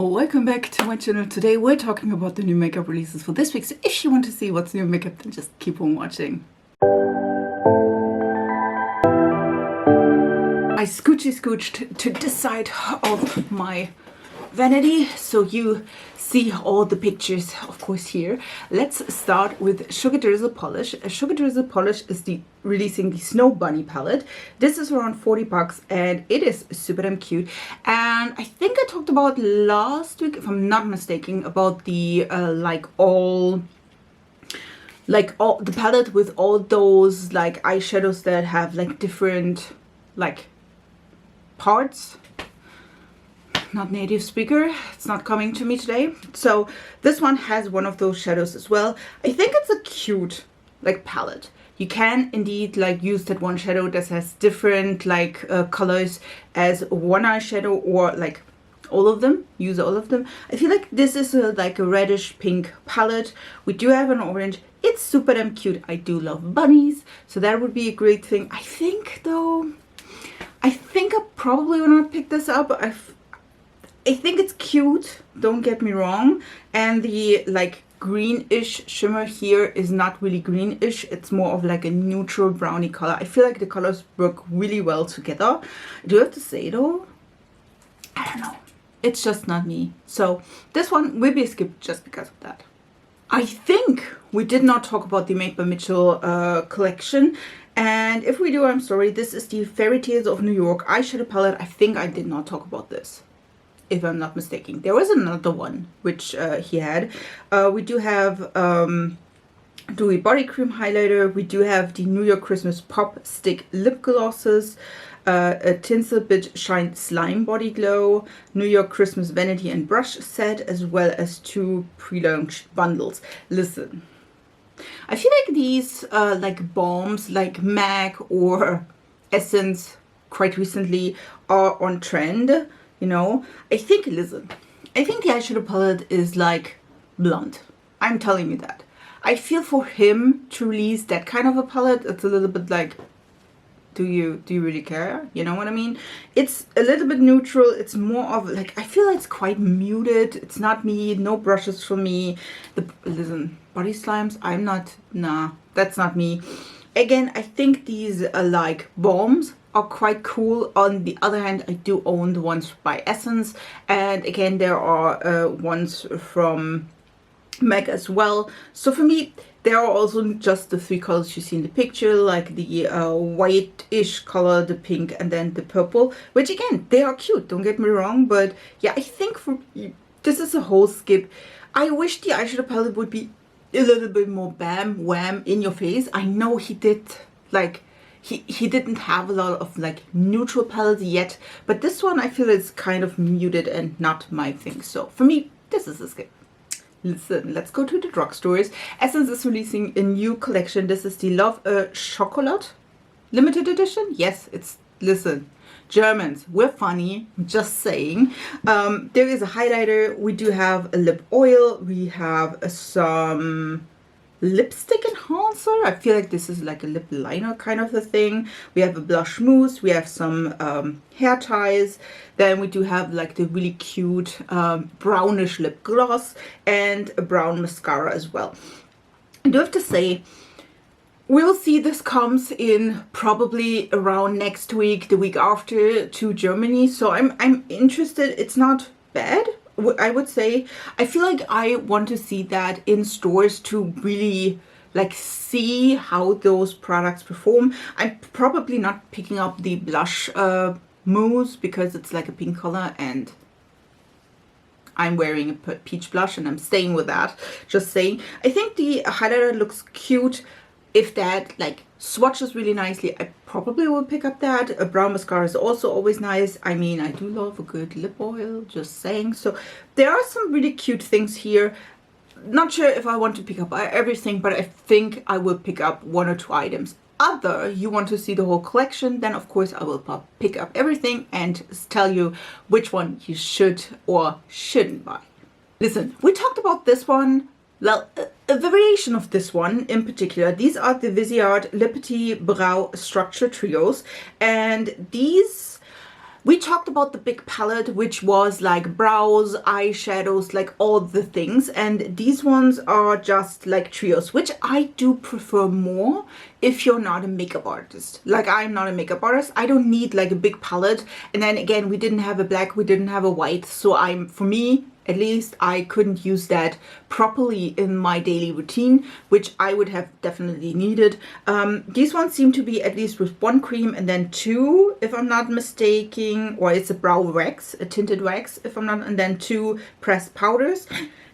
Welcome back to my channel. Today we're talking about the new makeup releases for this week, so if you want to see what's new makeup, then just keep on watching. I scooched to this side of my vanity, so you see all the pictures, of course, here. Let's start with Sugar Drizzle Polish. Sugar Drizzle Polish is releasing the Snow Bunny palette. This is around 40 bucks and it is super damn cute. And I think I talked about last week, if I'm not mistaken, about the the palette with all those like eyeshadows that have like different like parts. Not native speaker, it's not coming to me today. So this one has one of those shadows as well. I think it's a cute like palette. You can indeed like use that one shadow that has different like colors as one eyeshadow, or like all of them, use all of them. I feel like this is like a reddish pink palette. We do have an orange. It's super damn cute. I do love bunnies, so that would be a great thing. I think though, I probably will not pick this up. I think it's cute, don't get me wrong, and the like greenish shimmer here is not really greenish, it's more of like a neutral brownie color. I feel like the colors work really well together. Do I have to say though, I don't know, it's just not me. So this one will be a skip just because of that. I think we did not talk about the Made by Mitchell collection, and if we do, I'm sorry. This is the Fairytales of New York eyeshadow palette. I think I did not talk about this, if I'm not mistaken. There was another one which he had. We do have Dewy Body Cream Highlighter. We do have the New York Christmas Pop Stick Lip Glosses, a Tinsel Bit Shine Slime Body Glow, New York Christmas Vanity and Brush Set, as well as 2 pre-launch bundles. Listen, I feel like these like balms like MAC or Essence quite recently are on trend. You know, I think the eyeshadow palette is like blunt. I'm telling you that. I feel for him to release that kind of a palette, it's a little bit like, do you really care? You know what I mean? It's a little bit neutral. It's more of like, I feel it's quite muted. It's not me. No brushes for me. Listen, body slimes, nah, that's not me. Again, I think these are like balms are quite cool. On the other hand, I do own the ones by Essence, and again there are ones from MAC as well. So for me, there are also just the 3 colors you see in the picture, like the white-ish color, the pink, and then the purple, which again, they are cute, don't get me wrong, but yeah, I think this is a whole skip. I wish the eyeshadow palette would be a little bit more bam wham in your face. I know he did like he didn't have a lot of like neutral palettes yet, but this one I feel is kind of muted and not my thing. So for me, this is a skip. Listen, let's go to the drugstores. Essence is releasing a new collection. This is the Love Chocolate limited edition. Yes, it's, listen, Germans, we're funny, I'm just saying. There is a highlighter. We do have a lip oil. We have some lipstick enhancer. I feel like this is like a lip liner kind of a thing. We have a blush mousse. We have some hair ties. Then we do have like the really cute brownish lip gloss and a brown mascara as well. I do have to say, we'll see this comes in probably around next week, the week after, to Germany. So I'm interested. It's not bad, I would say. I feel like I want to see that in stores to really like see how those products perform. I'm probably not picking up the blush mousse because it's like a pink color and I'm wearing a peach blush and I'm staying with that, just saying. I think the highlighter looks cute. If that like swatches really nicely, I probably will pick up that. A brown mascara is also always nice. I mean, I do love a good lip oil, just saying. So there are some really cute things here. Not sure if I want to pick up everything, but I think I will pick up 1 or 2 items. Other you want to see the whole collection, then of course I will pick up everything and tell you which one you should or shouldn't buy. Listen, we talked about this one. Well, a variation of this one in particular. These are the Viseart Le Petit Brow Structure Trios, and these we talked about the big palette, which was like brows, eyeshadows, like all the things. And these ones are just like trios, which I do prefer more if you're not a makeup artist. Like, I'm not a makeup artist. I don't need like a big palette. And then again, we didn't have a black, we didn't have a white. So for me, at least, I couldn't use that properly in my daily routine, which I would have definitely needed. These ones seem to be at least with one cream and then two, if I'm not mistaken, or it's a brow wax, a tinted wax, if I'm not, and then two pressed powders.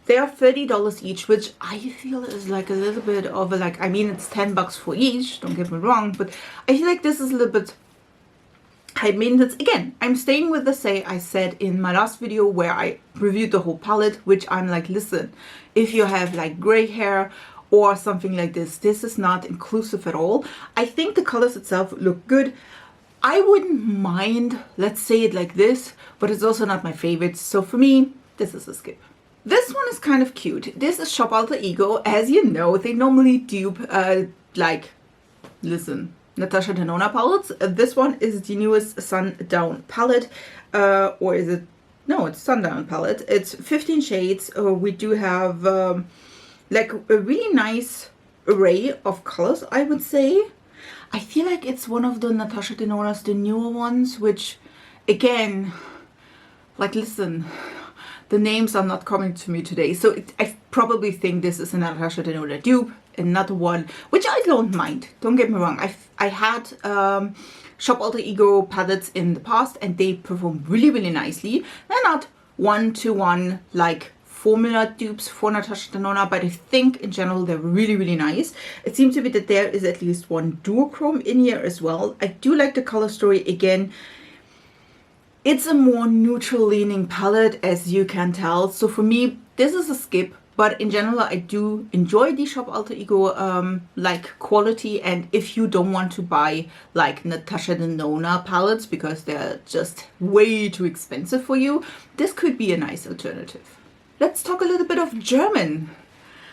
They are $30 each, which I feel is like a little bit of a, like, I mean, it's $10 for each, don't get me wrong, but I feel like this is a little bit high maintenance. Again, I'm staying with the say I said in my last video where I reviewed the whole palette, which I'm like, listen, if you have like gray hair or something like this is not inclusive at all. I think the colors itself look good. I wouldn't mind, let's say it like this, but it's also not my favorite. So for me, this is a skip. This one is kind of cute. This is Shop Alter Ego. As you know, they normally dupe, Natasha Denona palettes. This one is the newest Sundown palette, or is it? No, it's Sundown palette. It's 15 shades. We do have like a really nice array of colors, I would say. I feel like it's one of the Natasha Denonas, the newer ones, which, again, like, listen, the names are not coming to me today. So I probably think this is a Natasha Denona dupe. Another one, which I don't mind, don't get me wrong. I had Shop Alter Ego palettes in the past and they perform really, really nicely. They're not one-to-one like formula dupes for Natasha Denona, but I think in general they're really, really nice. It seems to be that there is at least one duochrome in here as well. I do like the color story. Again, it's a more neutral leaning palette, as you can tell. So for me, this is a skip. But in general, I do enjoy the Shop Alter Ego like quality. And if you don't want to buy like Natasha Denona palettes because they're just way too expensive for you, this could be a nice alternative. Let's talk a little bit of German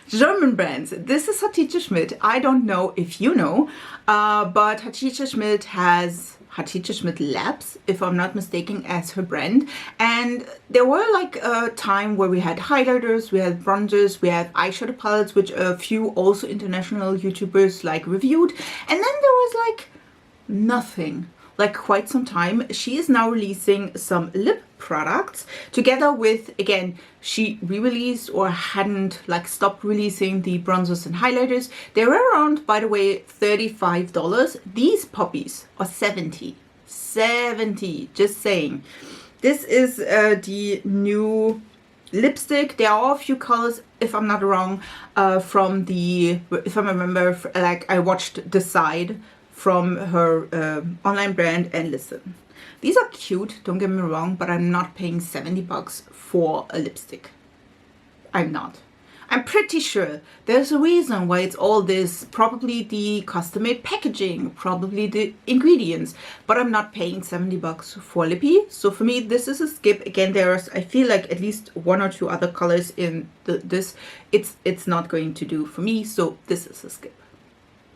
brands. This is Hatice Schmidt. I don't know if you know, but Hatice Schmidt has Hatice Schmidt Labs, if I'm not mistaken, as her brand. And there were like a time where we had highlighters, we had bronzers, we had eyeshadow palettes, which a few also international YouTubers like reviewed. And then there was like nothing, like quite some time. She is now releasing some lip products together with, again, she re-released or hadn't like stopped releasing the bronzers and highlighters. They were around, by the way, $35. These puppies are $70, just saying. This is the new lipstick. There are a few colors, if I'm not wrong, from the, if I remember, like I watched The Side from her online brand, and listen, these are cute, don't get me wrong, but I'm not paying $70 for a lipstick. I'm not. I'm pretty sure there's a reason why it's all this, probably the custom-made packaging, probably the ingredients, but I'm not paying $70 for lippy. So for me, this is a skip. Again, there's, I feel like at least one or two other colors in this. It's not going to do for me, so this is a skip.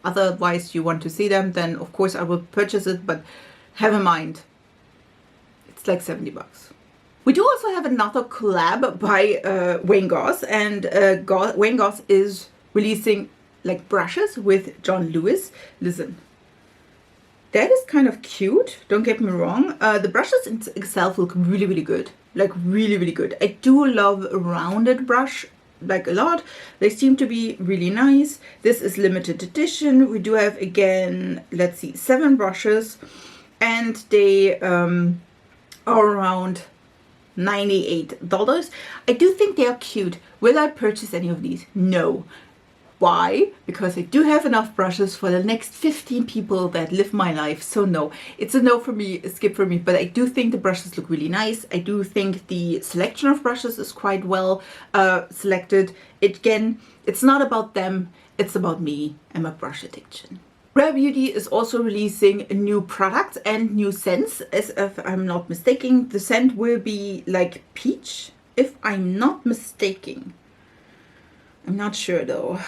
Otherwise, you want to see them, then of course I will purchase it, but have in mind, it's like $70. We do also have another collab by Wayne Goss, and Wayne Goss is releasing like brushes with John Lewis. Listen, that is kind of cute, don't get me wrong. The brushes in itself look really, really good, like really, really good. I do love a rounded brush like a lot. They seem to be really nice. This is limited edition. We do have, again, let's see, 7 brushes, and they are around $98. I do think they are cute. Will I purchase any of these? No. Why? Because I do have enough brushes for the next 15 people that live my life. So no, it's a no for me, a skip for me. But I do think the brushes look really nice. I do think the selection of brushes is quite well selected. Again, it's not about them, it's about me and my brush addiction. Rare Beauty is also releasing new products and new scents, as if I'm not mistaken. The scent will be like peach, if I'm not mistaken. I'm not sure though.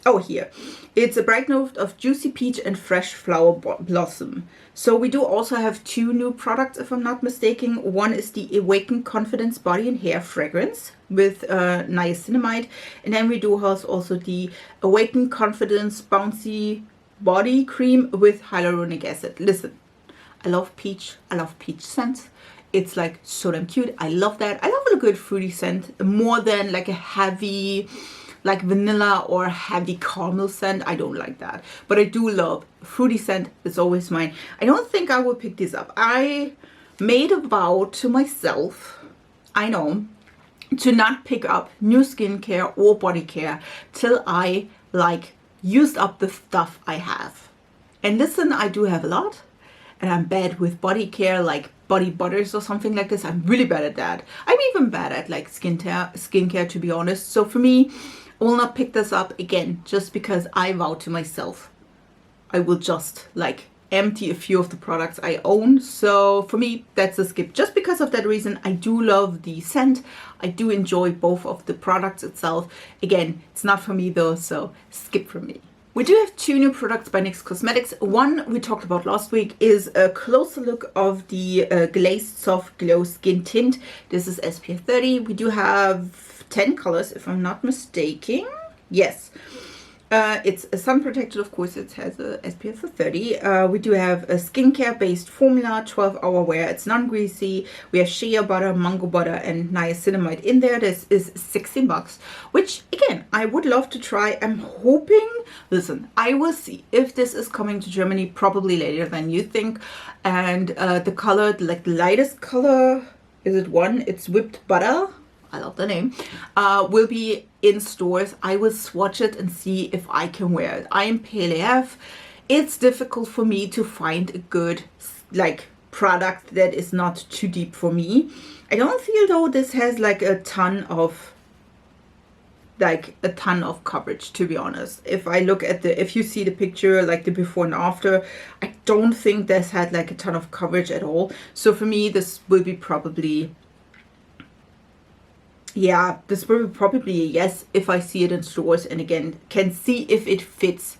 Oh, here. It's a bright note of juicy peach and fresh flower blossom. So we do also have 2 new products, if I'm not mistaken. One is the Awaken Confidence Body and Hair Fragrance with niacinamide. And then we do have also the Awaken Confidence Bouncy Body Cream with hyaluronic acid. Listen, I love peach. I love peach scents. It's like so damn cute. I love that. I love a good fruity scent more than like a heavy, like vanilla or heavy caramel scent. I don't like that. But I do love fruity scent. It's always mine. I don't think I will pick this up. I made a vow to myself, I know, to not pick up new skincare or body care till I like used up the stuff I have. And listen, I do have a lot. And I'm bad with body care, like body butters or something like this. I'm really bad at that. I'm even bad at like skincare, to be honest. So for me, I will not pick this up again, just because I vow to myself I will just like empty a few of the products I own. So for me, that's a skip. Just because of that reason, I do love the scent. I do enjoy both of the products itself. Again, it's not for me though, so skip for me. We do have 2 new products by NYX Cosmetics. One we talked about last week is a closer look of the Glazed Soft Glow Skin Tint. This is SPF 30. We do have 10 colors, if I'm not mistaken. Yes. It's a sun protected, of course. It has a SPF of 30. We do have a skincare based formula, 12-hour wear. It's non-greasy. We have shea butter, mango butter, and niacinamide in there. This is $16, which again, I would love to try. I'm hoping, listen, I will see if this is coming to Germany probably later than you think. And the color, like the lightest color, is it one? It's whipped butter. I love the name, will be in stores. I will swatch it and see if I can wear it. I am pale AF. It's difficult for me to find a good like product that is not too deep for me. I don't feel though this has like a ton of coverage, to be honest. If I look at if you see the picture, like the before and after, I don't think this had like a ton of coverage at all. So for me, this will be probably, yeah, this will probably a yes if I see it in stores and again can see if it fits,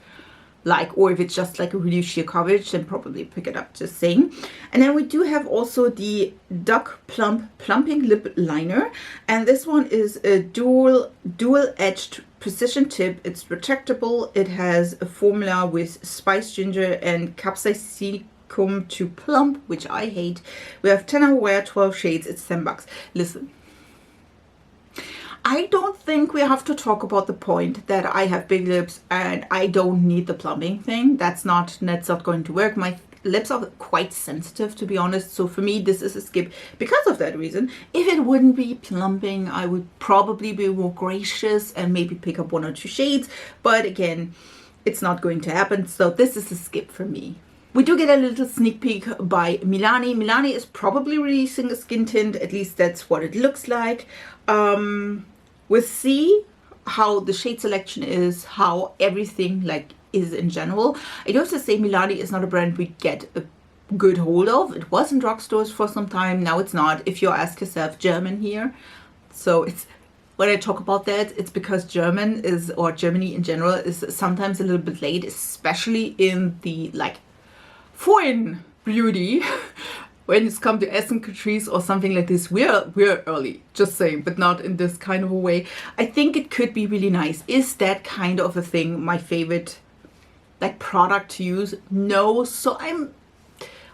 like, or if it's just like a really sheer coverage, then probably pick it up, just saying. And then we do have also the Duck Plump Plumping Lip Liner, and this one is a dual edged precision tip. It's retractable. It has a formula with spice ginger and capsaicum to plump, which I hate. We have 10-hour wear, 12 shades. It's $10. Listen, I don't think we have to talk about the point that I have big lips and I don't need the plumping thing. That's not going to work. My lips are quite sensitive, to be honest. So for me, this is a skip because of that reason. If it wouldn't be plumping, I would probably be more gracious and maybe pick up 1 or 2 shades. But again, it's not going to happen. So this is a skip for me. We do get a little sneak peek by Milani. Milani is probably releasing a skin tint. At least that's what it looks like. We'll see how the shade selection is, how everything like is in general. I do have to say Milani is not a brand we get a good hold of. It was in drugstores for some time. Now it's not. If you ask yourself, German here. So it's, when I talk about that, it's because German is, or Germany in general, is sometimes a little bit late, especially in the like foreign beauty. When it's come to Essen Catrice or something like this, we're early, just saying, but not in this kind of a way. I think it could be really nice. Is that kind of a thing my favorite like product to use? No. So I'm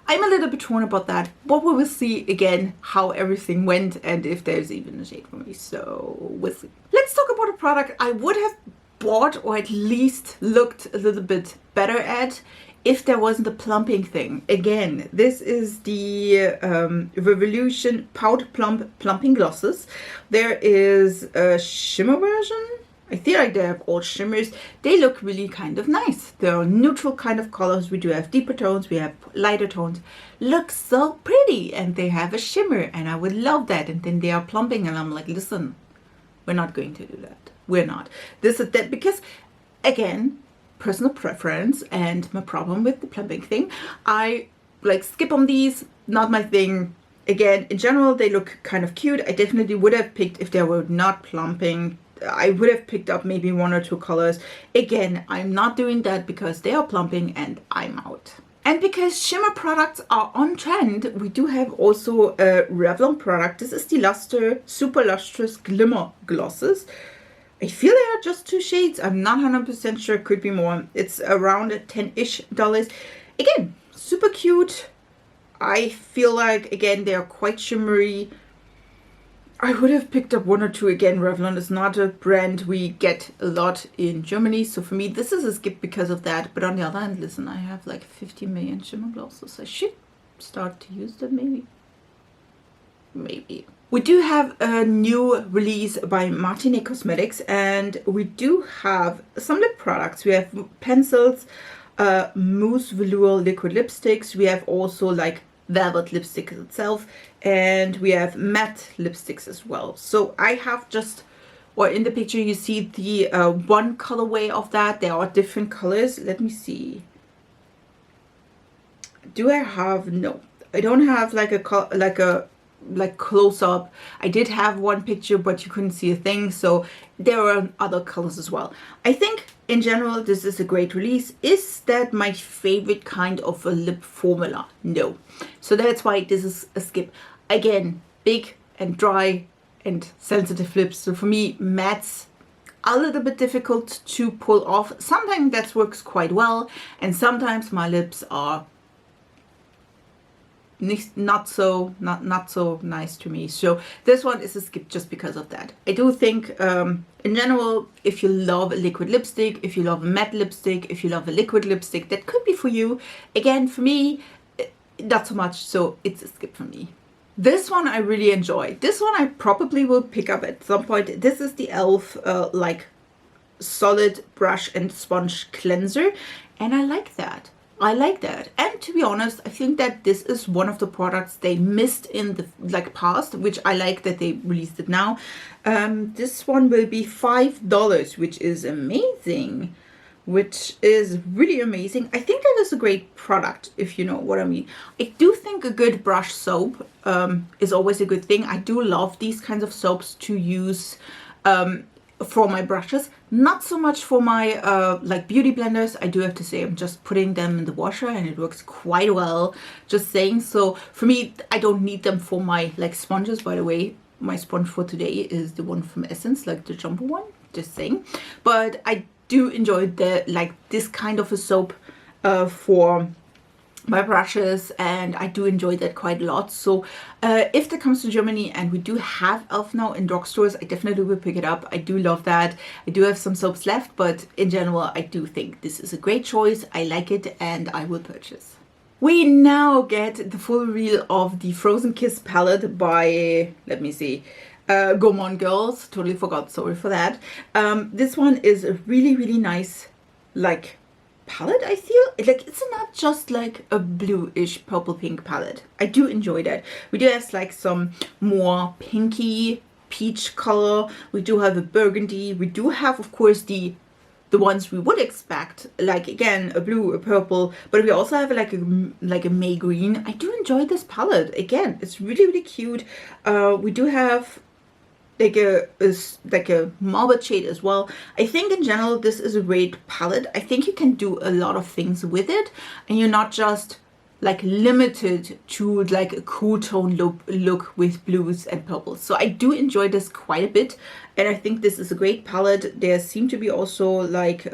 a little bit torn about that, but we will see again how everything went and if there's even a shade for me. So we'll see. Let's talk about a product I would have bought or at least looked a little bit better at if there wasn't a plumping thing. Again, this is the Revolution Pout Plumping Glosses. There is a shimmer version. I feel like they have all shimmers. They look really kind of nice. They're neutral kind of colors. We do have deeper tones. We have lighter tones. Look so pretty. And they have a shimmer. And I would love that. And then they are plumping. And I'm like, listen, we're not going to do that. We're not. This is that because, again, personal preference and my problem with the plumping thing. I like skip on these, not my thing. Again, in general, they look kind of cute. I definitely would have picked if they were not plumping I would have picked up maybe 1 or 2 colors. Again, I'm not doing that because they are plumping and I'm out. And because shimmer products are on trend, we do have also a Revlon product. This is the Luster Super Lustrous Glimmer Glosses. I feel they are just 2 shades. I'm not 100% sure. It could be more. It's around $10-ish. Again, super cute. I feel like, again, they are quite shimmery. I would have picked up 1 or 2. Again, Revlon is not a brand we get a lot in Germany. So for me, this is a skip because of that. But on the other hand, listen, I have like 50 million shimmer glosses. I should start to use them maybe. Maybe. We do have a new release by Martine Cosmetics. And we do have some lip products. We have pencils, mousse velour liquid lipsticks. We have also like velvet lipstick itself, and we have matte lipsticks as well. So I have just, or in the picture you see the one colorway of that. There are different colors. Let me see. Do I have? No, I don't have like a close up. I did have one picture, but you couldn't see a thing. So there are other colors as well. I think in general, this is a great release. Is that my favorite kind of a lip formula? No. So that's why this is a skip. Again, big and dry and sensitive lips. So for me, mattes are a little bit difficult to pull off. Sometimes that works quite well. And sometimes my lips are not so nice to me. So this one is a skip just because of that. I do think in general, if you love a liquid lipstick, if you love a matte lipstick, if you love a liquid lipstick, that could be for you. Again, for me, not so much, so it's a skip for me. This one I really enjoy. This one I probably will pick up at some point. This is the E.L.F. Like solid brush and sponge cleanser, and I like that. I like that. And to be honest, I think that this is one of the products they missed in the past, which I like that they released it now. This one will be $5, which is amazing. Which is really amazing. I think that is a great product, if you know what I mean. I do think a good brush soap is always a good thing. I do love these kinds of soaps to use for my brushes, not so much for my like beauty blenders. I do have to say I'm just putting them in the washer and it works quite well, just saying. So for me, I don't need them for my like sponges. By the way, my sponge for today is the one from Essence, like the jumbo one, just saying. But I do enjoy the like this kind of a soap for my brushes, and I do enjoy that quite a lot. So if that comes to Germany and we do have E.L.F. now in drugstores, I definitely will pick it up. I do love that. I do have some soaps left, but in general, I do think this is a great choice. I like it and I will purchase. We now get the full reveal of the Frozen Kiss palette by, let me see, Gourmandegirls. Totally forgot, sorry for that. This one is a really, really nice, like, palette. I feel like it's not just like a bluish purple pink palette. I do enjoy that. We do have like some more pinky peach color. We do have a burgundy. We do have, of course, the ones we would expect, like again a blue, a purple, but we also have like a May green. I do enjoy this palette. Again, it's really, really cute. We do have like a marble shade as well. I think in general this is a great palette. I think you can do a lot of things with it, and you're not just like limited to like a cool tone look with blues and purples. So I do enjoy this quite a bit, and I think this is a great palette. There seem to be also like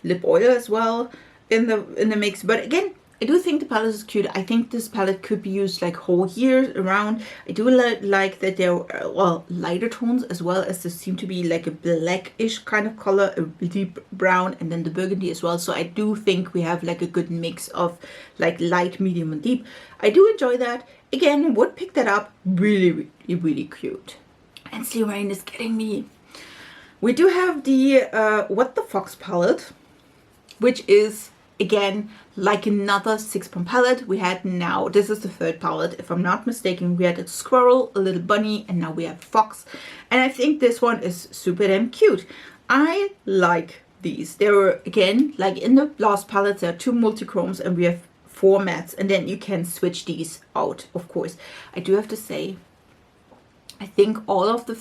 lip oil as well in the mix, but again, I do think the palette is cute. I think this palette could be used like whole year around. I do like that there are well lighter tones, as well as there seem to be like a blackish kind of color, a deep brown, and then the burgundy as well. So I do think we have like a good mix of like light, medium, and deep. I do enjoy that. Again, would pick that up. Really, really, really cute. Ensley Rain is getting me. We do have the What the Fox palette, which is again like another 6-pump palette. We had now, this is the third palette if I'm not mistaken. We had a squirrel, a little bunny, and now we have fox, and I think this one is super damn cute. I like these. There were again, like in the last palettes, there are 2 multi-chromes and we have 4 mattes, and then you can switch these out, of course. I do have to say, I think all of the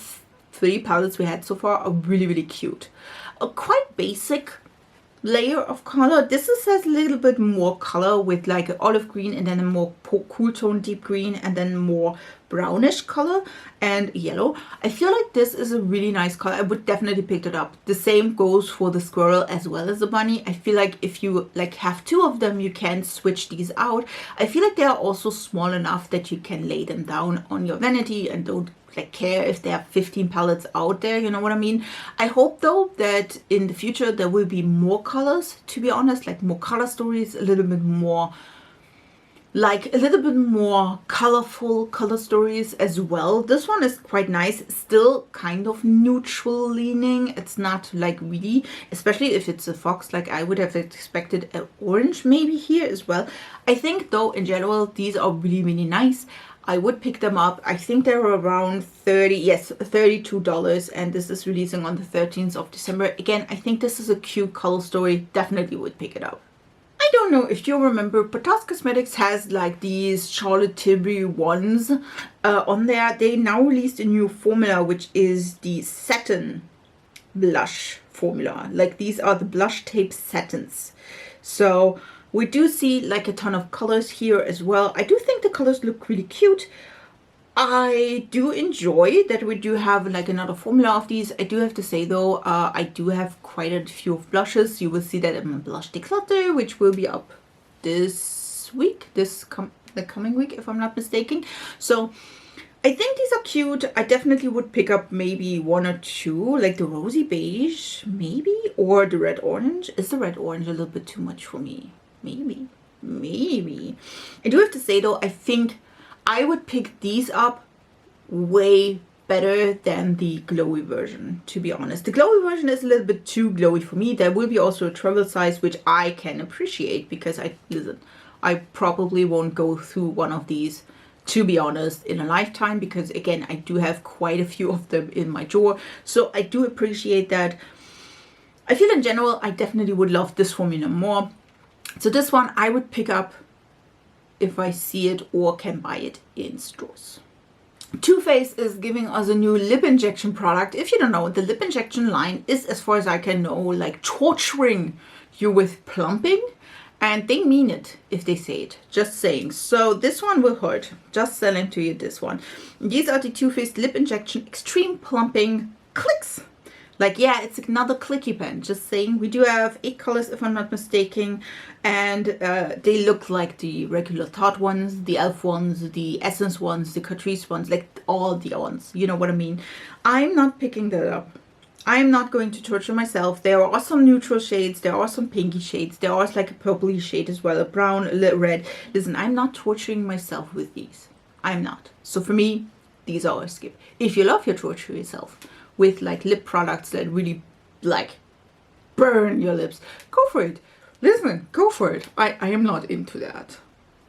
3 palettes we had so far are really, really cute. A quite basic layer of color. This has a little bit more color with like an olive green and then a more cool tone deep green and then more brownish color and yellow. I feel like this is a really nice color. I would definitely pick it up. The same goes for the squirrel as well as the bunny. I feel like if you like have 2 of them, you can switch these out. I feel like they are also small enough that you can lay them down on your vanity and don't like care if there are 15 palettes out there, you know what I mean? I hope though that in the future there will be more colors, to be honest, like more color stories, a little bit more colorful color stories as well. This one is quite nice, still kind of neutral leaning. It's not like really, especially if it's a fox, like I would have expected an orange maybe here as well. I think though in general these are really, really nice. I would pick them up. I think they're around $32, and this is releasing on the 13th of December. Again, I think this is a cute color story. Definitely would pick it up. I don't know if you remember, but Tarte Cosmetics has like these Charlotte Tilbury ones on there. They now released a new formula, which is the Satin blush formula. Like these are the blush tape satins. So we do see like a ton of colors here as well. I do think the colors look really cute. I do enjoy that we do have like another formula of these. I do have to say though, I do have quite a few of blushes. You will see that in my blush declutter, which will be up this week, the coming week, if I'm not mistaken. So I think these are cute. I definitely would pick up maybe 1 or 2, like the rosy beige, maybe, or the red orange. Is the red orange a little bit too much for me? Maybe. I do have to say though, I think I would pick these up way better than the glowy version, to be honest. The glowy version is a little bit too glowy for me. There will be also a travel size, which I can appreciate because I probably won't go through one of these, to be honest, in a lifetime, because again, I do have quite a few of them in my drawer. So I do appreciate that. I feel in general, I definitely would love this formula more. So this one I would pick up if I see it or can buy it in stores. Too Faced is giving us a new lip injection product. If you don't know, the lip injection line is, as far as I can know, like torturing you with plumping. And they mean it if they say it. Just saying. So this one will hurt. Just selling to you this one. These are the Too Faced Lip Injection Extreme Plumping Clicks. Like, yeah, it's another clicky pen. Just saying. We do have 8 colors, if I'm not mistaken. And they look like the regular Tarte ones, the E.L.F ones, the Essence ones, the Catrice ones. Like, all the ones. You know what I mean? I'm not picking that up. I'm not going to torture myself. There are some neutral shades. There are some pinky shades. There are like a purpley shade as well. A brown, a little red. Listen, I'm not torturing myself with these. I'm not. So for me, these are a skip. If you love your torture yourself with like lip products that really like burn your lips, go for it. Listen, go for it. I am not into that.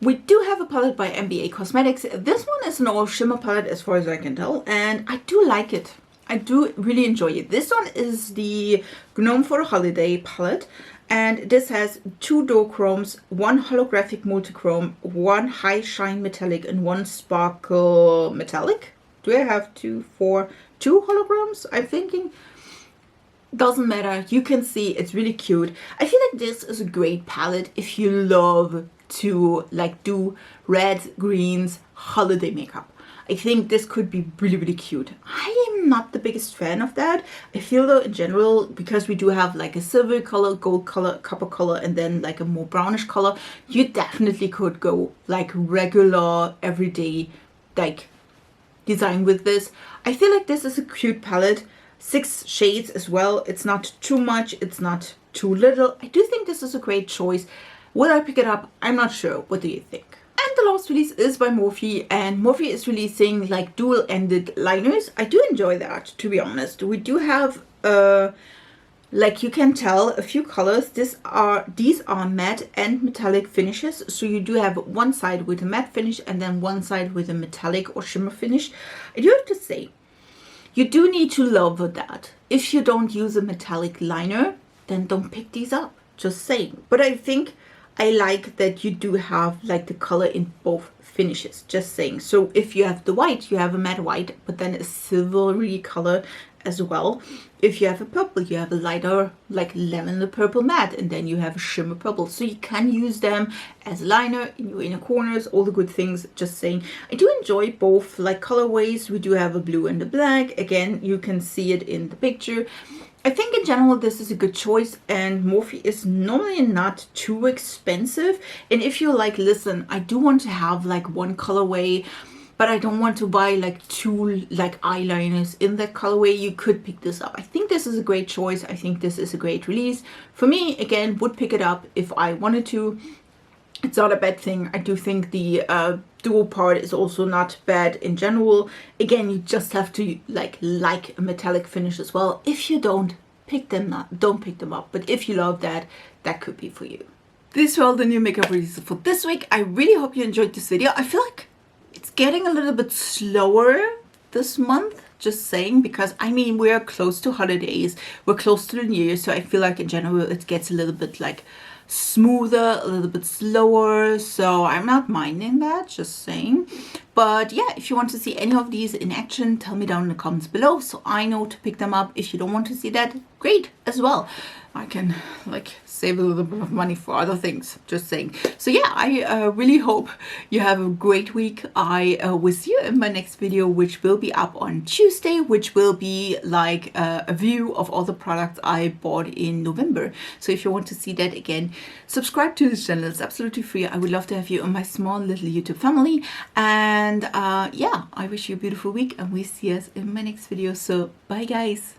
We do have a palette by MBA Cosmetics. This one is an all shimmer palette as far as I can tell, and I do like it. I do really enjoy it. This one is the Gnome for the Holiday palette, and this has 2 duochromes, 1 holographic multichrome, 1 high shine metallic, and 1 sparkle metallic. Do I have 2 holograms? I'm thinking. Doesn't matter. You can see it's really cute. I feel like this is a great palette if you love to like do reds, greens, holiday makeup. I think this could be really, really cute. I am not the biggest fan of that. I feel though in general, because we do have like a silver color, gold color, copper color, and then like a more brownish color, you definitely could go like regular, everyday, like design with this. I feel like this is a cute palette. 6 shades as well. It's not too much. It's not too little. I do think this is a great choice. Will I pick it up? I'm not sure. What do you think? And the last release is by Morphe, and Morphe is releasing like dual-ended liners. I do enjoy that, to be honest. We do have like you can tell, a few colors. These are matte and metallic finishes. So you do have one side with a matte finish and then one side with a metallic or shimmer finish. I do have to say, you do need to love that. If you don't use a metallic liner, then don't pick these up. Just saying. But I think I like that you do have like the color in both finishes, just saying. So if you have the white, you have a matte white, but then a silvery color as well. If you have a purple, you have a lighter like lavender purple matte, and then you have a shimmer purple. So you can use them as a liner in your inner corners, all the good things, just saying. I do enjoy both like colorways. We do have a blue and a black. Again, you can see it in the picture. I think in general this is a good choice, and Morphe is normally not too expensive. And if you're like, listen, I do want to have like one colorway, but I don't want to buy like two like eyeliners in that colorway, you could pick this up. I think this is a great choice. I think this is a great release. For me, again, would pick it up if I wanted to. It's not a bad thing. I do think the dual part is also not bad in general. Again, you just have to like a metallic finish as well. If you don't, pick them up. Don't pick them up. But if you love that, that could be for you. These were all the new makeup releases for this week. I really hope you enjoyed this video. I feel like it's getting a little bit slower this month, just saying, because I mean, we're close to holidays. We're close to the new year. So I feel like in general, it gets a little bit like smoother, a little bit slower, so I'm not minding that, just saying. But yeah, if you want to see any of these in action, tell me down in the comments below so I know to pick them up. If you don't want to see that, great as well. I can like save a little bit of money for other things, just saying. So yeah, I really hope you have a great week. I will see you in my next video, which will be up on Tuesday, which will be like a view of all the products I bought in November. So if you want to see that, again, subscribe to this channel. It's absolutely free. I would love to have you in my small little YouTube family. And yeah, I wish you a beautiful week, and we see us in my next video. So bye guys.